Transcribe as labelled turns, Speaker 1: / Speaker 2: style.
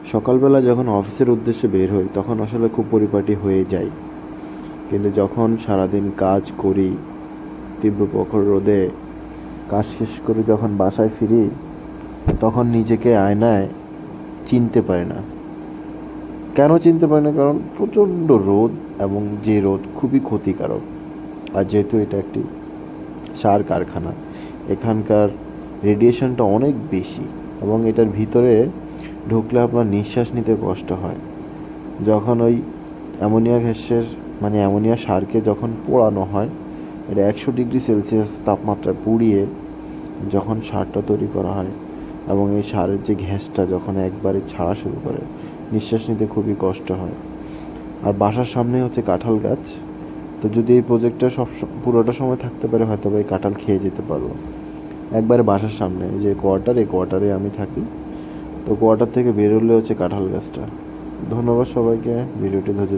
Speaker 1: সকালবেলা যখন অফিসের উদ্দেশ্যে বের হই তখন আসলে খুব পরিপাটি হয়ে যাই, কিন্তু যখন সারাদিন কাজ করি, তীব্র প্রখর রোদে কাজ শেষ করে যখন বাসায় ফিরি তখন নিজেকে আয়নায় চিনতে পারি না। কেন চিনতে পারি না? কারণ প্রচণ্ড রোদ, এবং যে রোদ খুবই ক্ষতিকারক। আর যেহেতু এটা একটি সার কারখানা, এখানকার রেডিয়েশনটা অনেক বেশি, এবং এটার ভিতরে ঢুকলে আপনার নিঃশ্বাস নিতে কষ্ট হয়। যখন ওই অ্যামোনিয়া গ্যাসের অ্যামোনিয়া সারকে যখন পোড়ানো হয়, এটা 100 ডিগ্রি সেলসিয়াস তাপমাত্রায় পুড়িয়ে যখন সারটা তৈরি করা হয়, এবং এই সারের যে গ্যাসটা যখন একবারে ছাড়া শুরু করে, নিঃশ্বাস নিতে খুবই কষ্ট হয়। আর বাসার সামনে হচ্ছে কাঁঠাল গাছ, তো যদি এই প্রজেক্টটা পুরোটা সময় থাকতে পারে হয়তো বা এই কাঁঠাল খেয়ে যেতে পারবো। একবারে বাসার সামনে যে কোয়ার্টার, এই কোয়ার্টারে আমি থাকি, তো কোয়ার্টার থেকে বেরোলে হচ্ছে কাঁঠাল গাছটা। ধন্যবাদ সবাইকে ভিডিওটি ধৈর্য